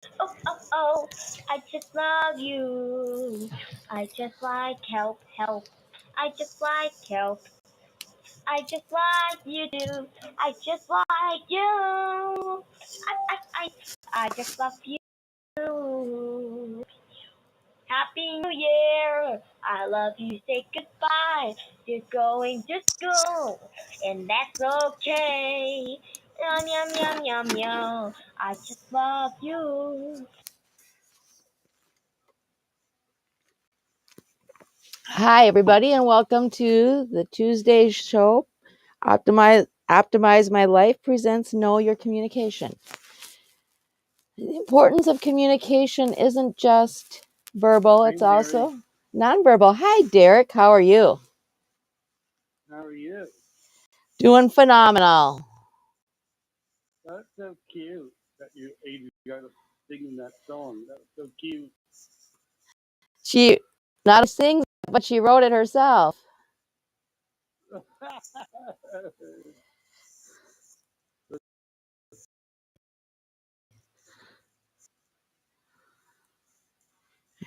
Oh, oh, oh, I just love you. I just like help, help. I just like help. I just like you do. I just like you. I just love you. Happy New Year. I love you. Say goodbye. You're going to school, and that's okay. Yum, yum, yum, yum, yum. I just love you. Hi, everybody, and welcome to the Tuesday show. Optimize My Life presents Know Your Communication. The importance of communication isn't just verbal, it's also nonverbal. Hi, Derek. How are you? How are you? Doing phenomenal. That's so cute that you got us singing that song. That was so cute. She not only sings, but she wrote it herself. All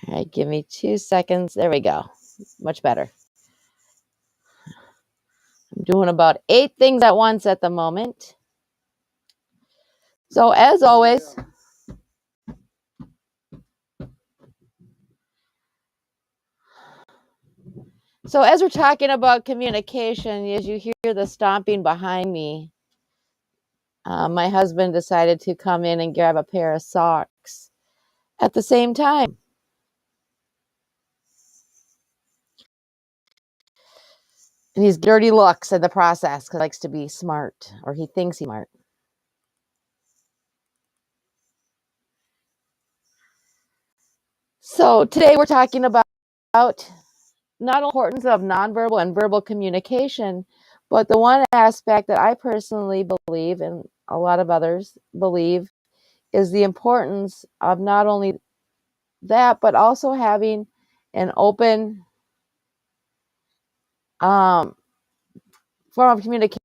right, give me 2 seconds. There we go. Much better. I'm doing about 8 things at once at the moment. So, as always, So as we're talking about communication, as you hear the stomping behind me, my husband decided to come in and grab a pair of socks at the same time. And he's dirty looks in the process because he likes to be smart, or he thinks he's smart. So today we're talking about not only the importance of nonverbal and verbal communication, but the one aspect that I personally believe, and a lot of others believe, is the importance of not only that, but also having an open form of communication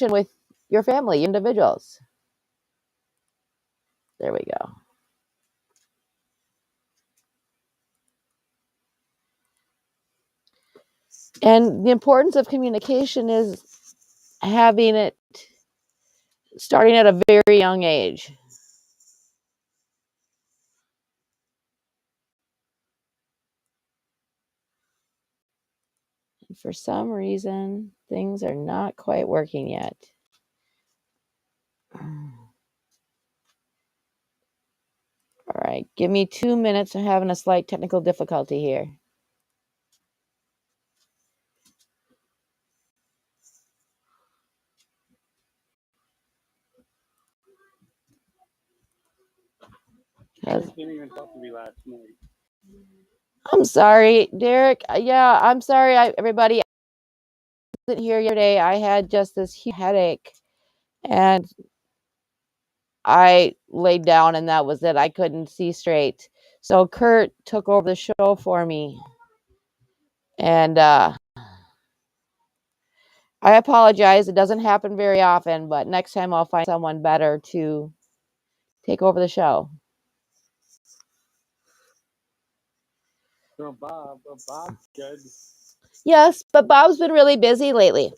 with your family, individuals. There we go. And the importance of communication is having it starting at a very young age. And for some reason, things are not quite working yet. All right, give me 2 minutes. I'm having a slight technical difficulty here. You can't even talk to me last night. I'm sorry, Derek. Yeah, I'm sorry, everybody. I wasn't here yesterday. I had just this huge headache, and I laid down, and that was it. I couldn't see straight. So Kurt took over the show for me, and I apologize. It doesn't happen very often, but next time I'll find someone better to take over the show. So Bob's good. Yes, but Bob's been really busy lately.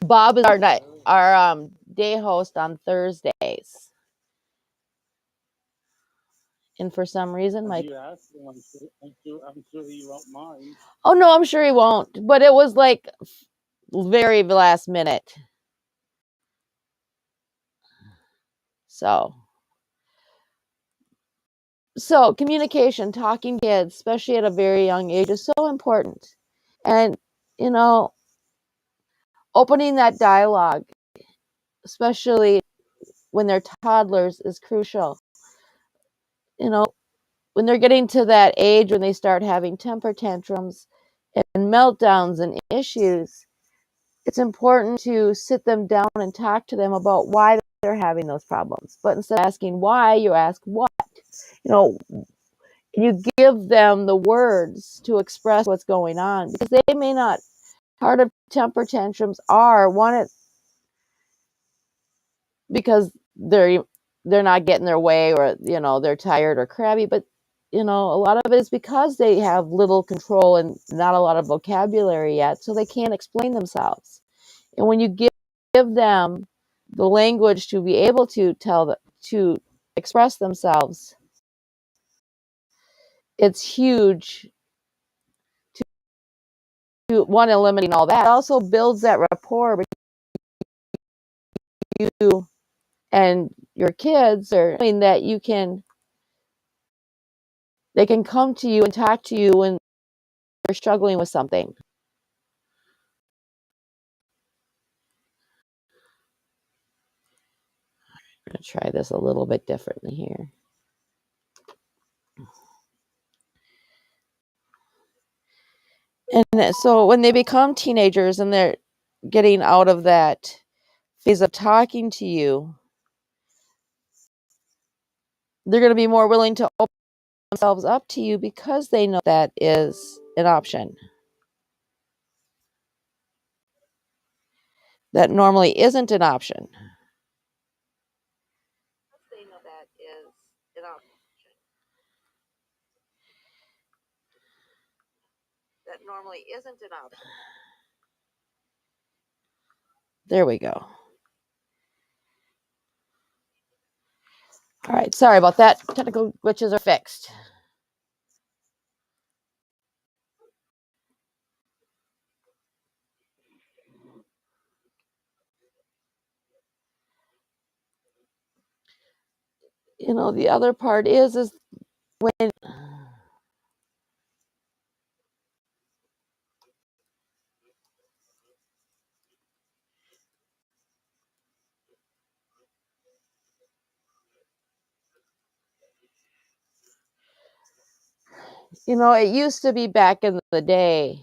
Bob is our day host on Thursdays. And for some reason, you asked him, I'm sure he won't mind. Oh no, I'm sure he won't. But it was like very last minute. So communication, talking to kids, especially at a very young age, is so important. And opening that dialogue, especially when they're toddlers, is crucial. When they're getting to that age when they start having temper tantrums and meltdowns and issues, it's important to sit them down and talk to them about why they're having those problems. But instead of asking why, you ask what. You give them the words to express what's going on, because they may not. Part of temper tantrums are one, because they're they're not getting their way, or they're tired or crabby, but a lot of it is because they have little control and not a lot of vocabulary yet, so they can't explain themselves. And when you give them the language to be able to to express themselves, it's huge to one, eliminating all that. It also builds that rapport between you and your kids, or that they can come to you and talk to you when they're struggling with something. I'm going to try this a little bit differently here. And so when they become teenagers and they're getting out of that phase of talking to you, they're going to be more willing to open themselves up to you because they know that is an option that normally isn't an option. They know that is an option that normally isn't an option. There we go. All right, sorry about that. Technical glitches are fixed. The other part is when it used to be back in the day,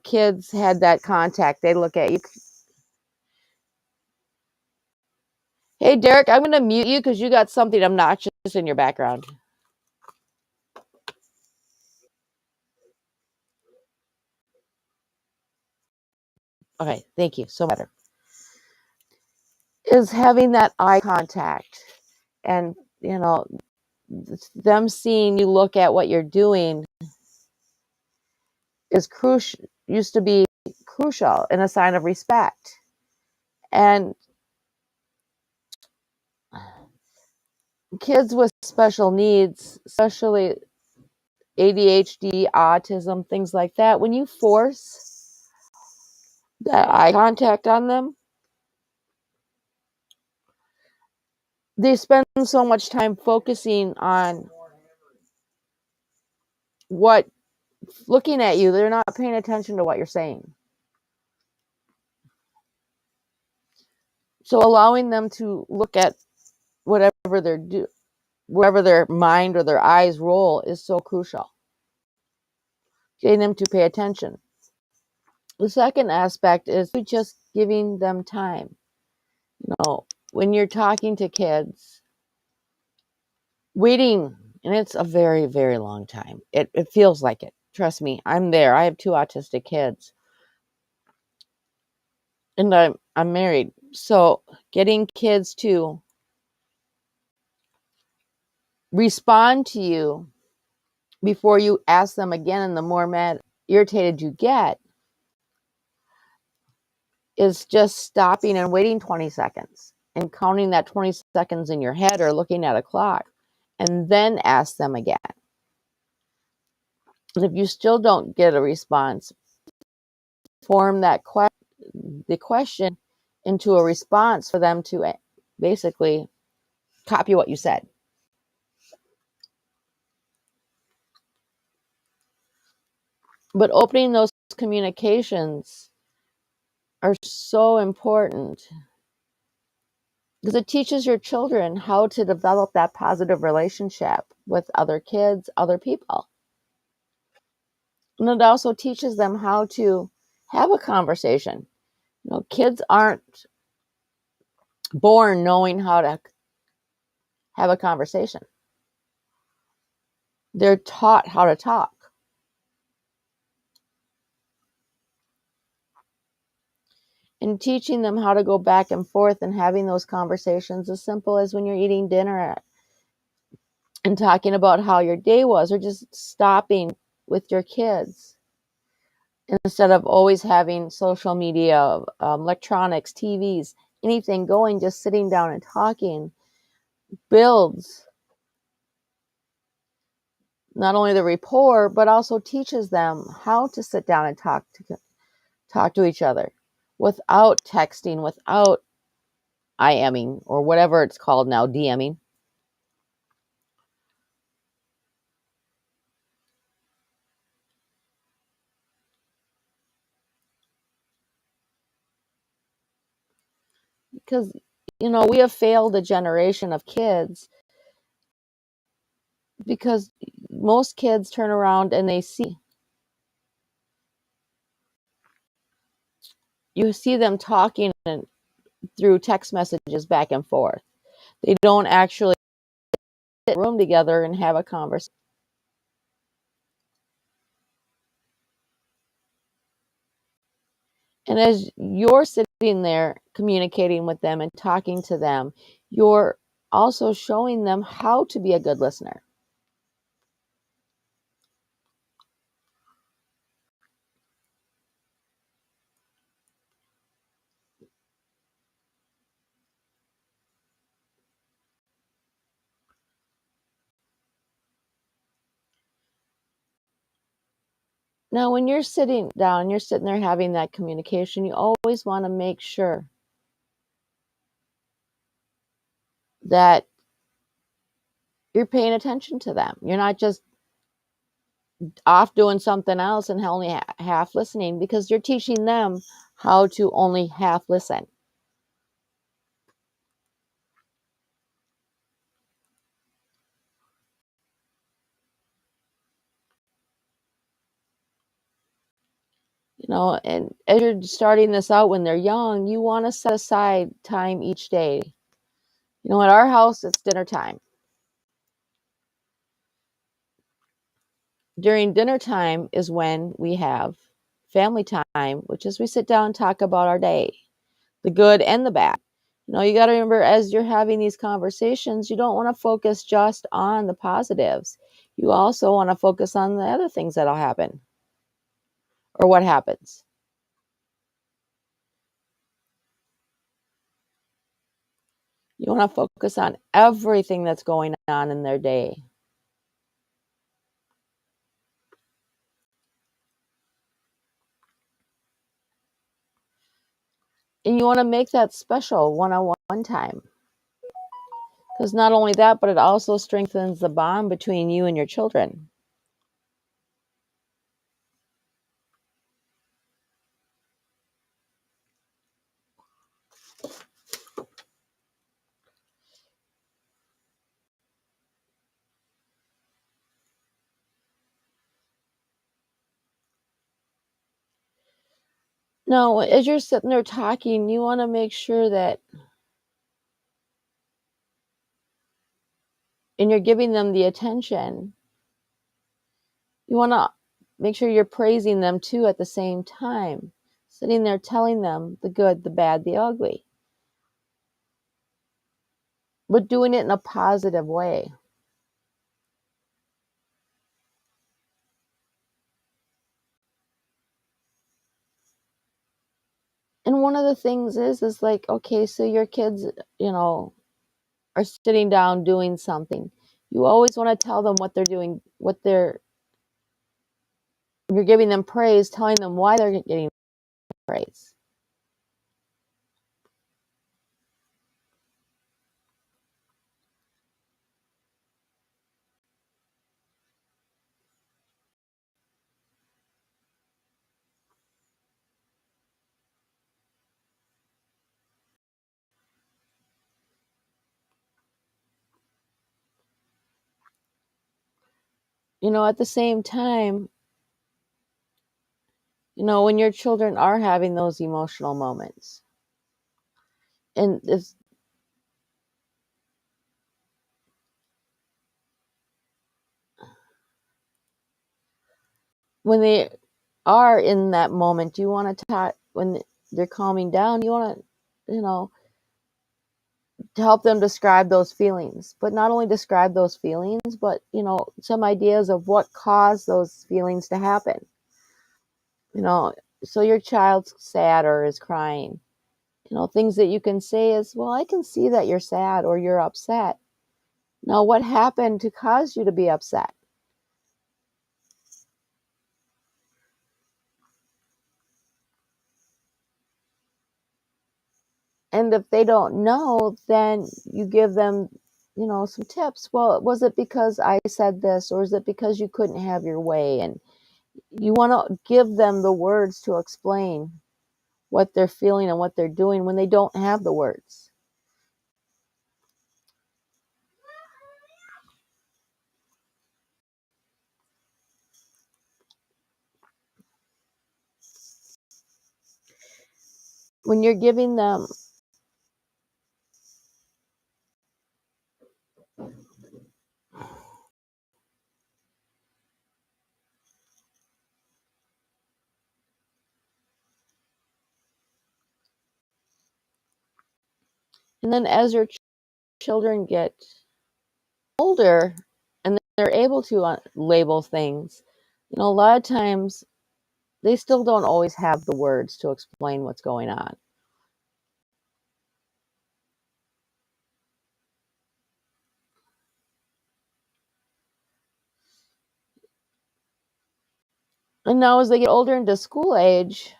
kids had that contact. They look at you. Hey, Derek, I'm going to mute you because you got something obnoxious in your background. Okay, thank you. So better. Is having that eye contact and, them seeing you look at what you're doing is crucial, used to be crucial and a sign of respect. And kids with special needs, especially ADHD, autism, things like that, when you force that eye contact on them, they spend so much time focusing on looking at you. They're not paying attention to what you're saying. So allowing them to look at whatever they're doing, wherever their mind or their eyes roll, is so crucial. Getting them to pay attention. The second aspect is just giving them time. When you're talking to kids, waiting, and it's a very, very long time. It feels like it. Trust me, I'm there. I have 2 autistic kids. And I'm married. So getting kids to respond to you before you ask them again, and the more irritated you get, is just stopping and waiting 20 seconds and counting that 20 seconds in your head or looking at a clock, and then ask them again. And if you still don't get a response, form the question into a response for them to basically copy what you said. But opening those communications are so important because it teaches your children how to develop that positive relationship with other kids, other people. And it also teaches them how to have a conversation. Kids aren't born knowing how to have a conversation. They're taught how to talk. and teaching them how to go back and forth and having those conversations as simple as when you're eating dinner and talking about how your day was, or just stopping with your kids instead of always having social media, electronics, TVs, anything going, just sitting down and talking builds not only the rapport, but also teaches them how to sit down and talk to each other without texting, without IMing, or whatever it's called now, DMing. Because, we have failed a generation of kids because most kids turn around and you see them talking through text messages back and forth. They don't actually sit in a room together and have a conversation. And as you're sitting there communicating with them and talking to them, you're also showing them how to be a good listener. Now, when you're sitting down, you're sitting there having that communication, you always want to make sure that you're paying attention to them. You're not just off doing something else and only half listening, because you're teaching them how to only half listen. And as you're starting this out when they're young, you want to set aside time each day. At our house, it's dinner time. During dinner time is when we have family time, which is we sit down and talk about our day, the good and the bad. You got to remember, as you're having these conversations, you don't want to focus just on the positives. You also want to focus on the other things that'll happen or what happens. You want to focus on everything that's going on in their day. And you want to make that special one-on-one time. Because not only that, but it also strengthens the bond between you and your children. Now, as you're sitting there talking, you want to make sure that, and you're giving them the attention, you want to make sure you're praising them too at the same time. Sitting there telling them the good, the bad, the ugly. But doing it in a positive way. And one of the things is like, okay, so your kids, are sitting down doing something. You always want to tell them what they're doing, you're giving them praise, telling them why they're getting praise. At the same time, when your children are having those emotional moments, and when they are in that moment, you want to talk they're calming down, you want to, to help them describe those feelings, but not only describe those feelings, but some ideas of what caused those feelings to happen. So your child's sad or is crying, things that you can say is, well, I can see that you're sad or you're upset. Now, what happened to cause you to be upset? And if they don't know, then you give them, some tips. Well, was it because I said this, or is it because you couldn't have your way? And you want to give them the words to explain what they're feeling and what they're doing when they don't have the words. When you're giving them and then as your children get older and they're able to label things, a lot of times they still don't always have the words to explain what's going on. And now as they get older into school age,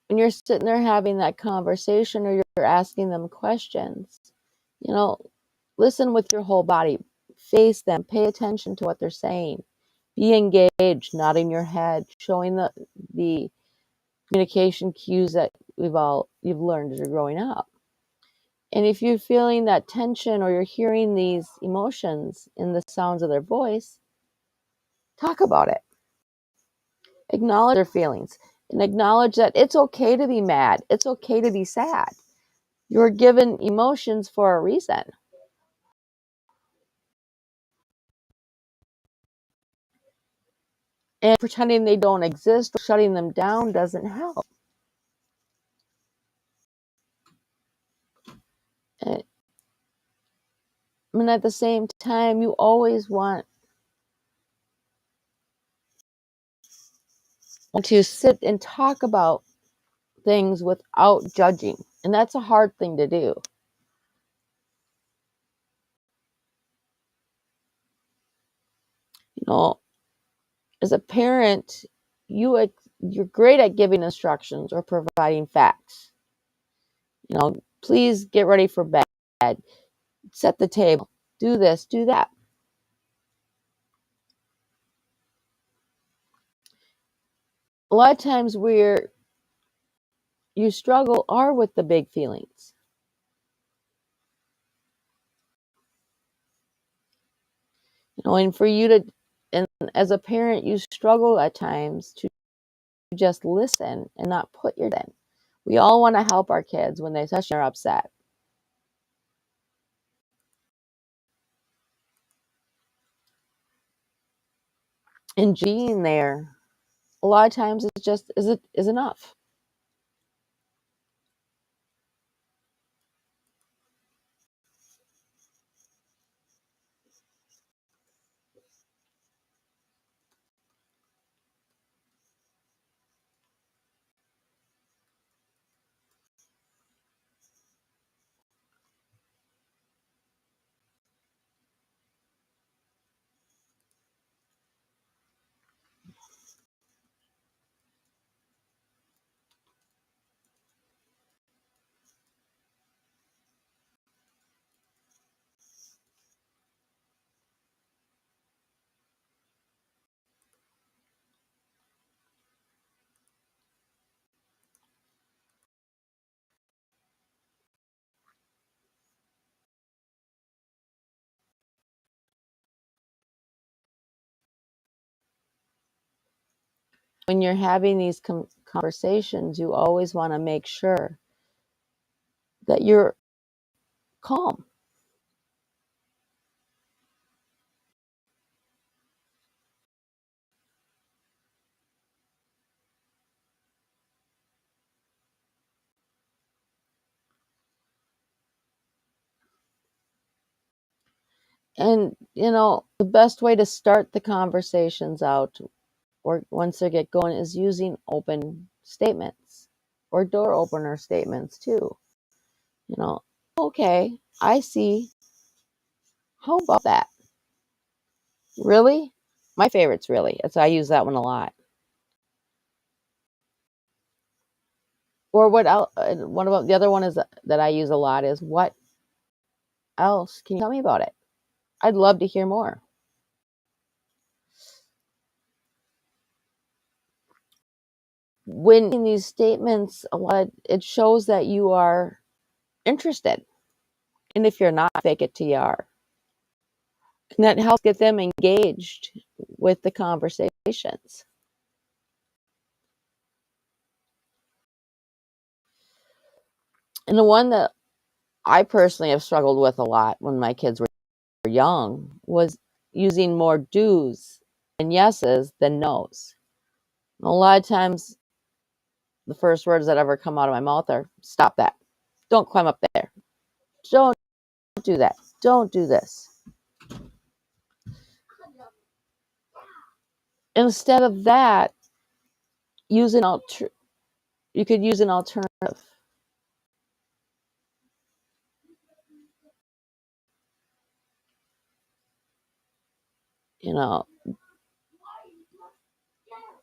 when you're sitting there having that conversation or you're asking them questions, listen with your whole body, face them, pay attention to what they're saying, be engaged, nodding your head, showing the communication cues that you've learned as you're growing up. And if you're feeling that tension or you're hearing these emotions in the sounds of their voice, talk about it. Acknowledge their feelings and acknowledge that it's okay to be mad. It's okay to be sad. You're given emotions for a reason. And pretending they don't exist or shutting them down doesn't help. And at the same time, you always want to sit and talk about things without judging. And that's a hard thing to do. As a parent, you're great at giving instructions or providing facts. Please get ready for bed, set the table, do this, do that. A lot of times where you struggle are with the big feelings. And for you to, and as a parent, you struggle at times to just listen and not put your in. We all want to help our kids when they are upset. And being there, a lot of times it's just is enough. When you're having these conversations, you always want to make sure that you're calm. And, the best way to start the conversations out or once they get going is using open statements or door opener statements too. Okay, I see. How about that? Really? My favorite's really. I use that one a lot. Or what else? What about the other one is that I use a lot is what else? Can you tell me about it? I'd love to hear more. When in these statements, it shows that you are interested. And if you're not, fake it till you are. And that helps get them engaged with the conversations. And the one that I personally have struggled with a lot when my kids were young was using more do's and yeses than no's. A lot of times, the first words that ever come out of my mouth are, stop that. Don't climb up there. Don't do that. Don't do this. Instead of that, you could use an alternative.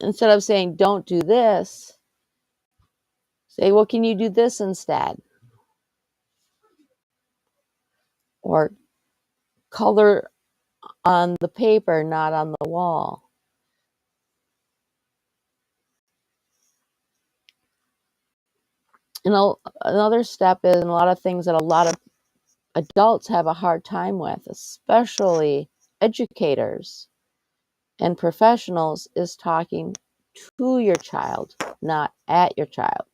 Instead of saying, don't do this, say, well, can you do this instead? Or color on the paper, not on the wall. Another step is a lot of things that a lot of adults have a hard time with, especially educators and professionals, is talking to your child, not at your child.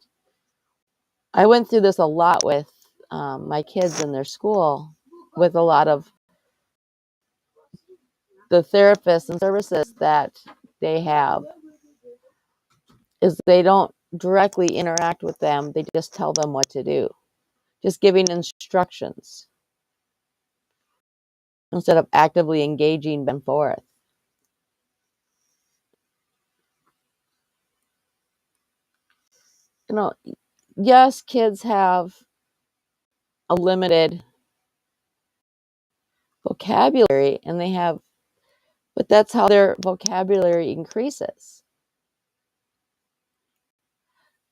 I went through this a lot with my kids in their school, with a lot of the therapists and services that they have, is they don't directly interact with them. They just tell them what to do, just giving instructions instead of actively engaging them forth. Yes, kids have a limited vocabulary but that's how their vocabulary increases.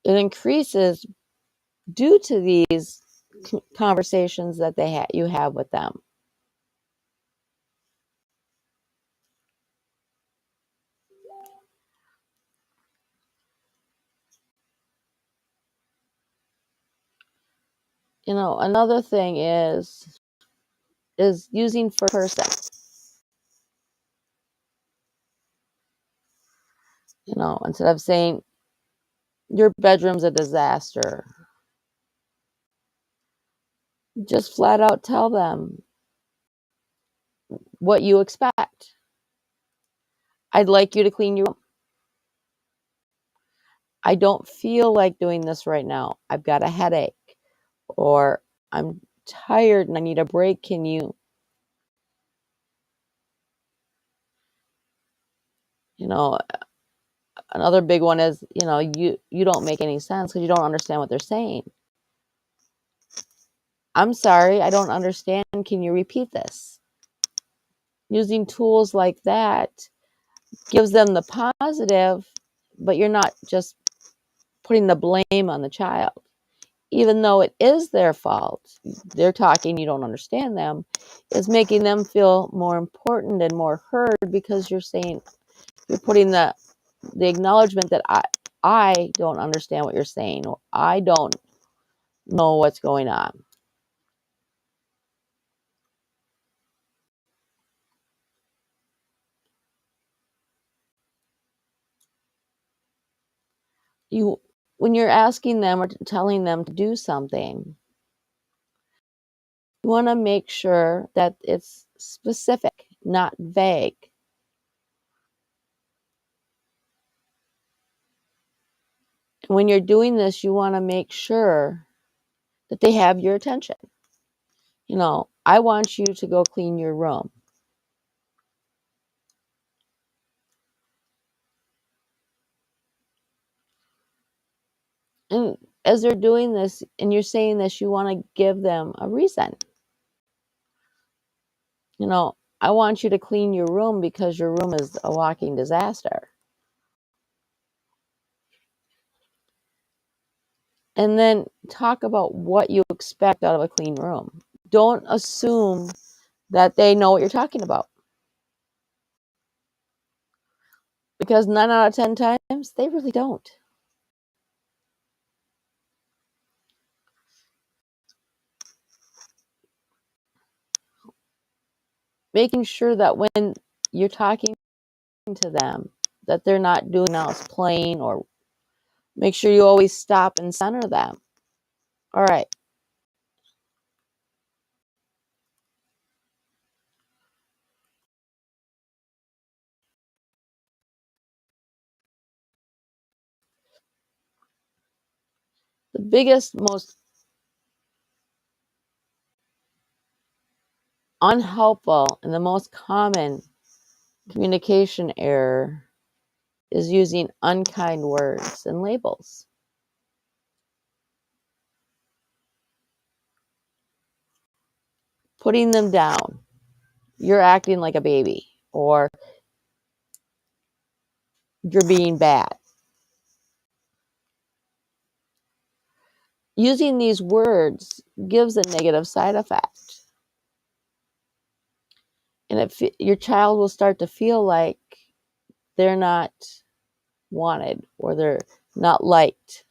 It increases due to these conversations that you have with them. Another thing is using first person. Instead of saying your bedroom's a disaster, just flat out tell them what you expect. I'd like you to clean your room. I don't feel like doing this right now. I've got a headache, or I'm tired and I need a break. Can you? Another big one is, you don't make any sense because you don't understand what they're saying. I'm sorry, I don't understand. Can you repeat this? Using tools like that gives them the positive, but you're not just putting the blame on the child. Even though it is their fault, they're talking, you don't understand them, is making them feel more important and more heard, because you're putting the acknowledgement that I don't understand what you're saying, or I don't know what's going on. When you're asking them or telling them to do something, you want to make sure that it's specific, not vague. And when you're doing this, you want to make sure that they have your attention. I want you to go clean your room. And as they're doing this and you're saying this, you want to give them a reason. I want you to clean your room because your room is a walking disaster. And then talk about what you expect out of a clean room. Don't assume that they know what you're talking about. Because 9 out of 10 times, they really don't. Making sure that when you're talking to them, that they're not doing else playing, or make sure you always stop and center them. All right. The biggest, most unhelpful, and the most common communication error is using unkind words and labels. Putting them down. You're acting like a baby, or you're being bad. Using these words gives a negative side effect. And your child will start to feel like they're not wanted or they're not liked.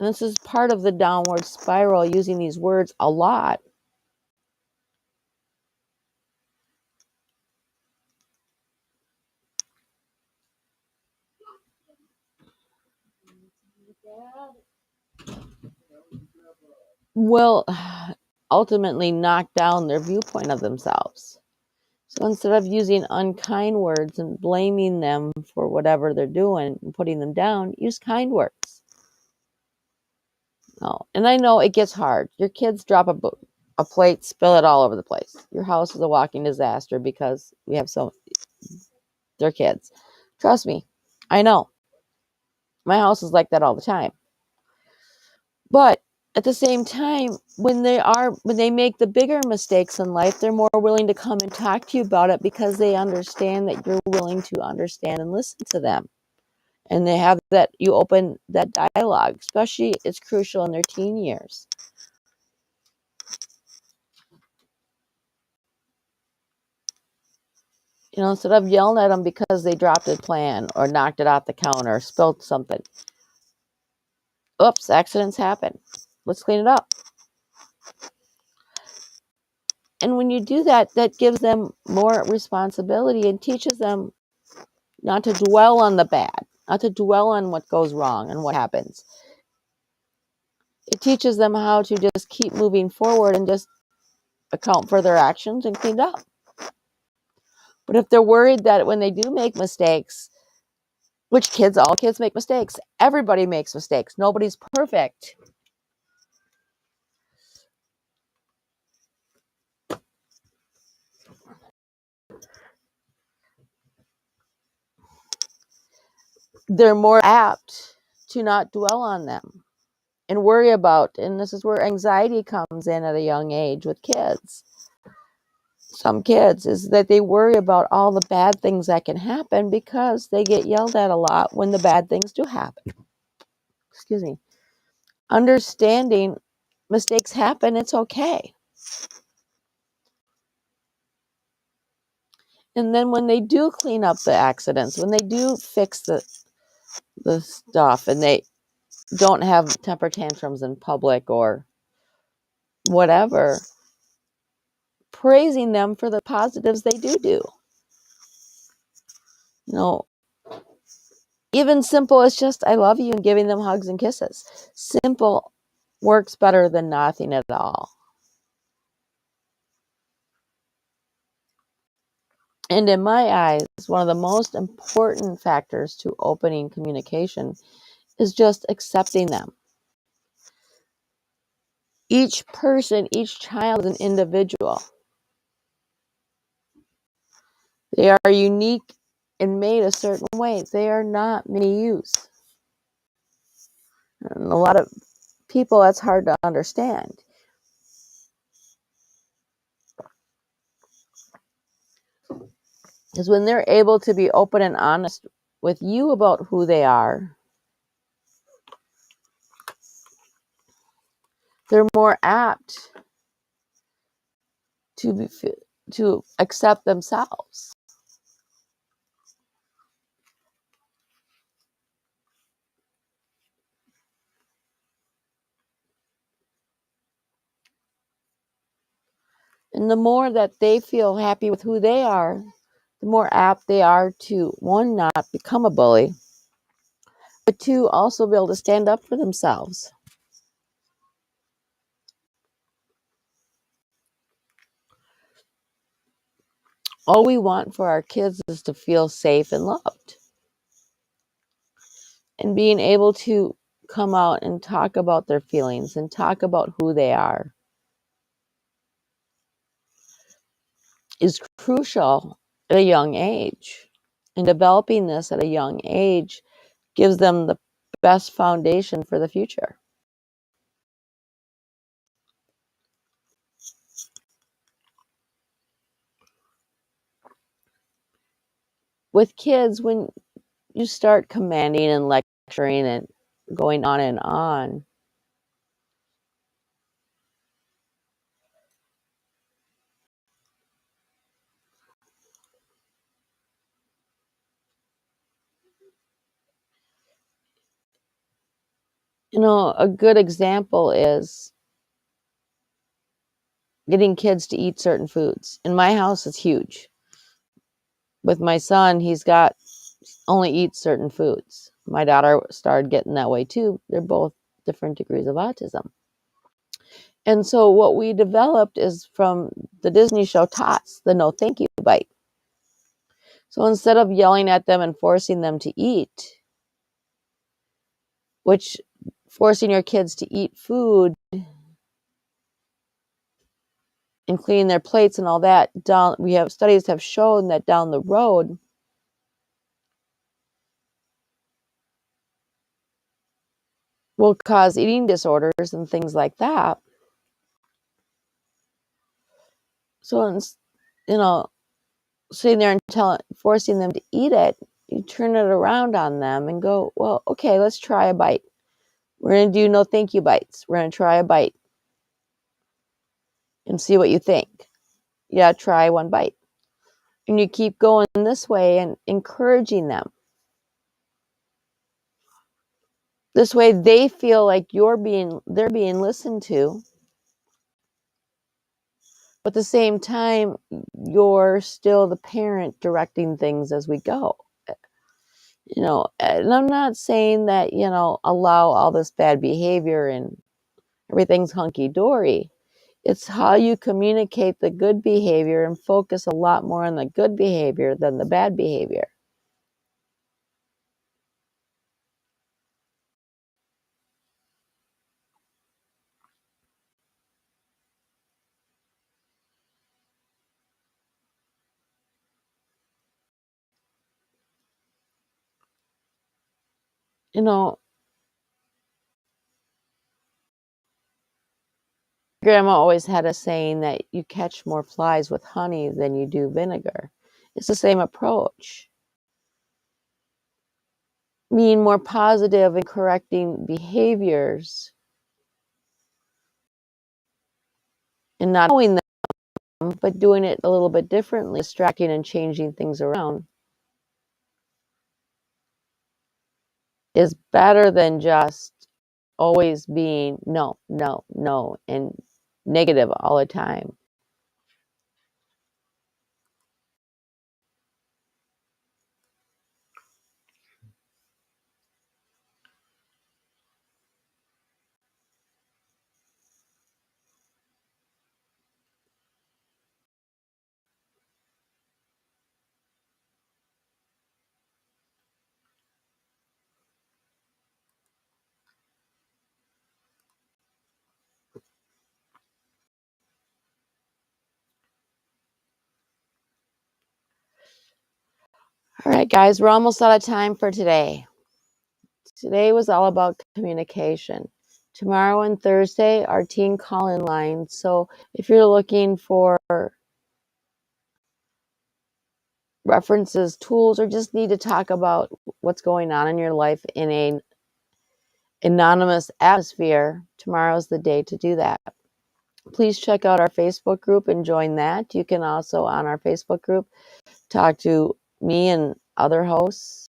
And this is part of the downward spiral, using these words a lot. Will ultimately knock down their viewpoint of themselves. So instead of using unkind words and blaming them for whatever they're doing and putting them down, use kind words. Oh, and I know it gets hard. Your kids drop a plate, spill it all over the place. Your house is a walking disaster because we have they're kids. Trust me, I know. My house is like that all the time. But at the same time, when they make the bigger mistakes in life, they're more willing to come and talk to you about it because they understand that you're willing to understand and listen to them. And they have that, you open that dialogue, especially it's crucial in their teen years. Instead of yelling at them because they dropped a plan or knocked it off the counter or spilled something. Oops, accidents happen. Let's clean it up. And when you do that, that gives them more responsibility and teaches them not to dwell on the bad, not to dwell on what goes wrong and what happens. It teaches them how to just keep moving forward and just account for their actions and clean up. But if they're worried that when they do make mistakes, which all kids make mistakes. Everybody makes mistakes. Nobody's perfect. They're more apt to not dwell on them and worry about, and this is where anxiety comes in at a young age with kids. Some kids is that they worry about all the bad things that can happen because they get yelled at a lot when the bad things do happen. Excuse me. Understanding mistakes happen, it's okay. And then when they do clean up the accidents, when they do fix the stuff and they don't have temper tantrums in public or whatever, praising them for the positives they do. Even simple as just I love you and giving them hugs and kisses. Simple works better than nothing at all. And in my eyes, one of the most important factors to opening communication is just accepting them. Each person, each child is an individual. They are unique and made a certain way. They are not mini use. And a lot of people, that's hard to understand. Because when they're able to be open and honest with you about who they are, they're more apt to accept themselves. And the more that they feel happy with who they are, the more apt they are to, one, not become a bully, but two, also be able to stand up for themselves. All we want for our kids is to feel safe and loved. And being able to come out and talk about their feelings and talk about who they are is crucial at a young age. And developing this at a young age gives them the best foundation for the future. With kids, when you start commanding and lecturing and going on and on, a good example is getting kids to eat certain foods. In my house, it's huge. With my son, he's got only eats certain foods. My daughter started getting that way too. They're both different degrees of autism. And so what we developed is from the Disney show Tots, the no thank you bite. So instead of yelling at them and forcing them to eat, which forcing your kids to eat food and cleaning their plates and all that, we have studies have shown that down the road, will cause eating disorders and things like that. So, sitting there and forcing them to eat it, you turn it around on them and go, well, okay, let's try a bite. We're going to do no thank you bites. We're going to try a bite and see what you think. Yeah, try one bite. And you keep going this way and encouraging them. This way they feel like they're being listened to. But at the same time, you're still the parent directing things as we go. And I'm not saying that, allow all this bad behavior and everything's hunky-dory. It's how you communicate the good behavior and focus a lot more on the good behavior than the bad behavior. Grandma always had a saying that you catch more flies with honey than you do vinegar. It's the same approach. Being more positive and correcting behaviors and not knowing them, but doing it a little bit differently, distracting and changing things around, is better than just always being no, no, no, and negative all the time. All right, guys, we're almost out of time for today. Today was all about communication. Tomorrow and Thursday are teen call-in lines. So if you're looking for references, tools, or just need to talk about what's going on in your life in an anonymous atmosphere, tomorrow's the day to do that. Please check out our Facebook group and join that. You can also, on our Facebook group, talk to me and other hosts.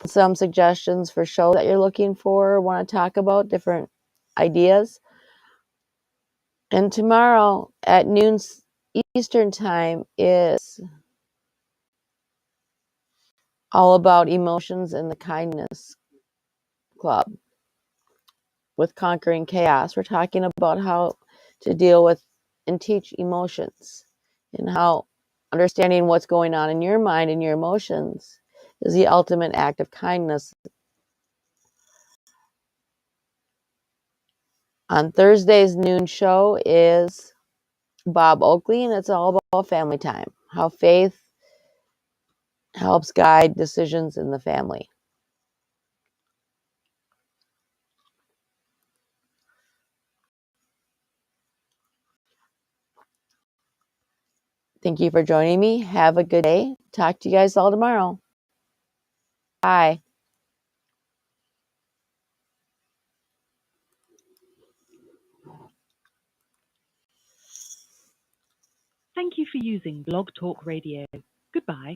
Some suggestions for shows that you're looking for, want to talk about, different ideas. And tomorrow at noon Eastern time is all about emotions and the kindness club with Conquering Chaos. We're talking about how to deal with and teach emotions and how understanding what's going on in your mind and your emotions is the ultimate act of kindness. On Thursday's noon show is Bob Oakley, and it's all about family time, how faith helps guide decisions in the family. Thank you for joining me. Have a good day. Talk to you guys all tomorrow. Bye. Thank you for using Blog Talk Radio. Goodbye.